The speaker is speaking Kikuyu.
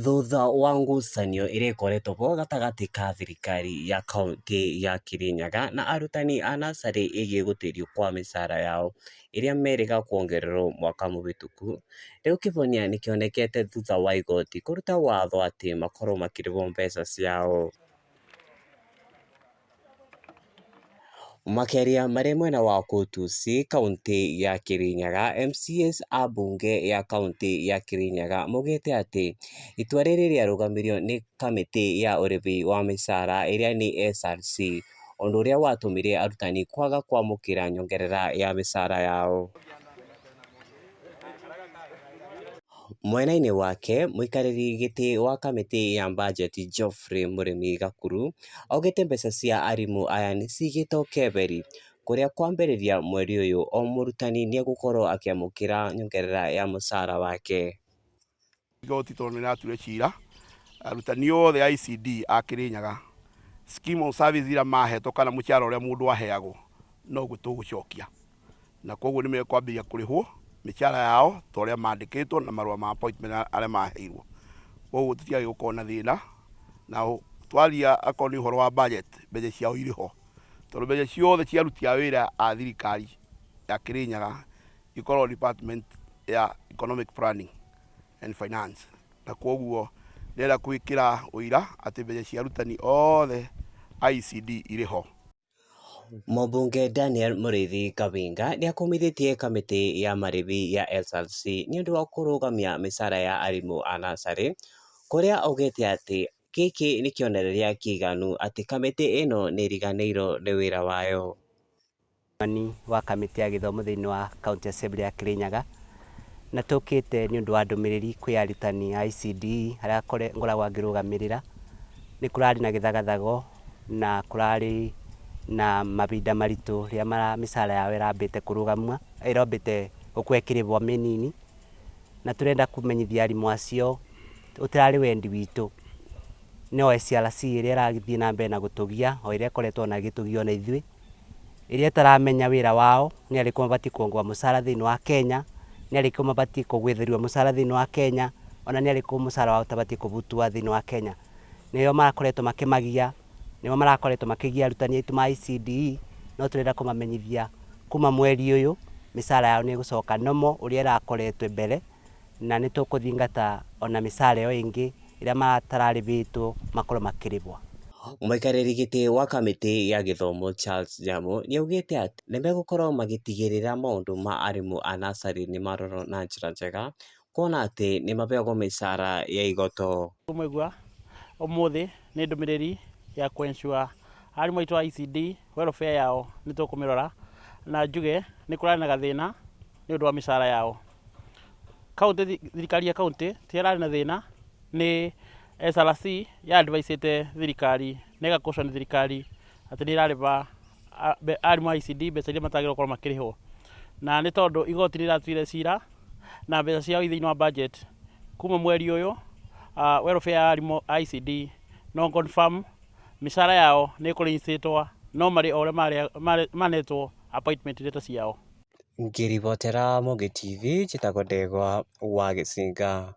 Thutha wa ngucanio iria ikoretwo ho gatagati ka thirikari ya kaunti ya Kirinyaga na arutani a nasarĩ ĩgiĩ gũtĩrio kwa mĩcara yao ĩrĩa merĩga kuongererwo mwaka mũhĩtũku, rĩu kĩhonia nĩkĩonekete thutha wa igoti kũruta watho atĩ makorwo makĩrĩhwo mbeca ciao. Makĩaria marĩ mwena wa Kutusi, kaunti ya Kirinyaga, MCAs a mbunge ya kaunti ya Kirinyaga maugĩte atĩ itua rĩrĩ rĩarũgamirio nĩ kamĩtĩ ya ũrĩhi wa mĩcara ĩrĩa nĩ SRC, ũndũ ũrĩa watũmire arutani kwaga kwamũkĩra nyongerera ya mĩcara yao. Mwena-inĩ wake, mũikarĩri gĩtĩ wa kamĩtĩ ya bajeti Geoffrey Mũrĩmi Gakuru augĩte mbeca cia arimũ aya nĩcigĩtwo keberi, kũrĩa kwambĩrĩria mweri ũyũ o mũrutani nĩegũkorwo akĩamũkĩra nyongerera ya mũcara wake. Igoti tondũ nĩrĩatuire cira, arutani othe a ECD a Kirinyaga, scheme of service iria mahetwo kana mũcara ũrĩa mũndũ aheagwo noguo tũgũcokia, na koguo nĩmekwambĩrĩria kũrĩhwo mĩcara yao ta ũrĩa mandĩkĩtwo na marũa ma appointment arĩa maheirwo. Koguo tũtiagĩgũkorwo na thĩna, na twaria akorwo nĩ ũhoro wa budget, mbeca ciao irĩ ho, tondũ mbeca ciothe cia aruti a wĩra a thirikari ya Kirinyaga ikoragwo department ya economic planning and finance, na koguo ndĩrenda gwĩkĩra ũira atĩ mbeca cia arutani othe a ECD irĩ ho. Mũmbunge Daniel Mũrĩithi Kavinga nĩakumithĩtie kamĩtĩ ya marĩhi ya SRC nĩũndũ wa kũrũgamia mĩcara ya arimũ a nasarĩ, kũrĩa augĩte atĩ gĩkĩ nĩ kĩonereria kĩiganu atĩ kamĩtĩ ĩno nĩĩriganĩirwo nĩ wĩra wayo. Mani wa kamĩtĩ ya gĩthomo thĩinĩ wa County Assembly ya Kirinyaga, na tũkĩte nĩ ũndũ wa ndũmĩrĩri kwĩ arutani a ECD arĩa ngoragwo ngĩrũgamĩrĩra. Nĩ kũrarĩ na gĩthagathago na kũrarĩ na mahinda maritũ rĩrĩa mĩcara yao ĩrambĩte gũkorwo ĩkĩrĩhwo mĩnini, na tũrenda kũmenyithia arimũ acio ũtirarĩ wendi witũ, no SRC ĩrĩa ĩragĩthiĩ na mbere na gũtũgia o ĩrĩa ĩkoretwo na gĩtũgio na ithuĩ, ĩrĩa ĩtaramenya wĩra wao nĩ arĩkũ mabatiĩ kuongwo mũcara thĩinĩ wa Kenya, nĩ arĩkũ mabatiĩ kũgwĩthĩrio mũcara thĩinĩ wa Kenya, ona nĩ arĩkũ mũcara wao ũtabatiĩ kũbutwo thĩinĩ wa Kenya. Nĩo marakoretwo makĩmagia, nĩo marakoretwo makĩgia arutani aitũ ma ECD, no tũrenda kũmamenyithia kuma mweri ũyũ mĩcara yao nĩ ĩgũcoka normal ũrĩa ĩrakoretwo mbere, na nĩ tũkũthingata ona mĩcara ĩyo ĩngĩ ĩrĩa matararĩhĩtwo makorwo makĩrĩhwo. Mũikarĩri gĩtĩ wa kamĩtĩ ya gĩthomo Charles Nyamu nĩaugĩte atĩ nĩmegũkorwo magĩtigĩrĩra maũndũ ma arimũ a nasarĩ nĩmarorwo na njĩra njega, kuona atĩ nĩmabeagwo mĩcara ya igoto. Ũmwĩgua ũmũthĩ nĩ ndũmĩrĩri ya kũ-ensure arimũ aitũ a ECD welfare yao nĩ tũkũmĩrora, na njuge nĩ kũrarĩ na gathĩna nĩ ũndũ wa mĩcara yao. Thirikari ya kaunti tĩararĩ na thĩna, nĩ SRC ya advice-ĩte thirikari na ĩgakũconi thirikari atĩ nĩ ĩrarĩha arimũ a ECD mbeca iria matagĩrĩirwo gũkorwo makĩrĩhwo, na nĩ tondũ igoti nĩ rĩratuire cira na mbeca ciao thĩinĩ wa budget kuma mweri ũyũ, welfare ya arimũ a ECD no confirm mĩcara yao nĩ ĩkũrĩnĩcĩtwo no marĩ o ũrĩa manetwo appointment letter ciao. Ngĩribotera Mũgĩ TV, njĩtagwo Ndegwa wa Gĩcinga.